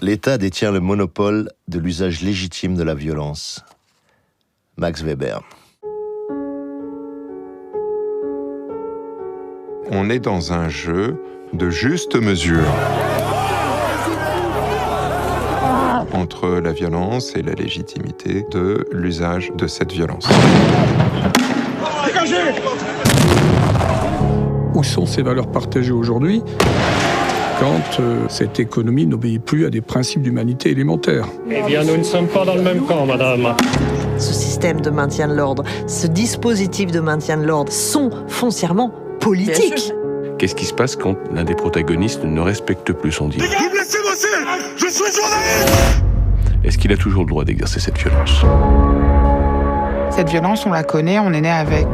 L'État détient le monopole de l'usage légitime de la violence. Max Weber. On est dans un jeu de juste mesure entre la violence et la légitimité de l'usage de cette violence. Dégagez ! Où sont ces valeurs partagées aujourd'hui quand cette économie n'obéit plus à des principes d'humanité élémentaires? Eh bien, nous ne sommes pas dans le même camp, madame. Ce système de maintien de l'ordre, ce dispositif de maintien de l'ordre sont foncièrement politiques. Qu'est-ce qui se passe quand l'un des protagonistes ne respecte plus son deal? Vous me laissez bosser! Je suis journaliste! Est-ce qu'il a toujours le droit d'exercer cette violence? Cette violence, on la connaît, on est né avec.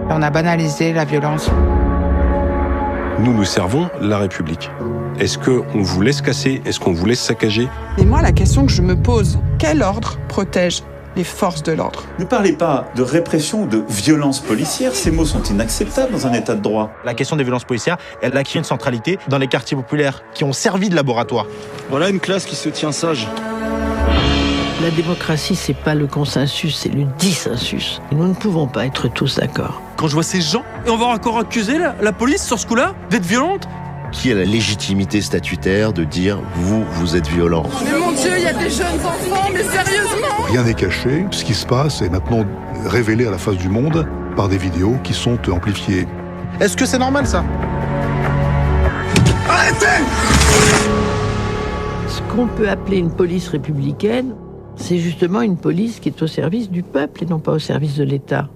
On a banalisé la violence. Nous servons la République. Est-ce qu'on vous laisse casser? Est-ce qu'on vous laisse saccager? Mais moi, la question que je me pose, quel ordre protège les forces de l'ordre? Ne parlez pas de répression ou de violence policière, ces mots sont inacceptables dans un état de droit. La question des violences policières, elle a créé une centralité dans les quartiers populaires qui ont servi de laboratoire. Voilà une classe qui se tient sage. La démocratie, c'est pas le consensus, c'est le dissensus. Et nous ne pouvons pas être tous d'accord. Quand je vois ces gens, et on va encore accuser la police sur ce coup-là d'être violente? Qui a la légitimité statutaire de dire « vous êtes violent » ? Mais mon Dieu, il y a des jeunes enfants, mais sérieusement! Rien n'est caché. Ce qui se passe est maintenant révélé à la face du monde par des vidéos qui sont amplifiées. Est-ce que c'est normal, ça? Arrêtez! Ce qu'on peut appeler une police républicaine, c'est justement une police qui est au service du peuple et non pas au service de l'État.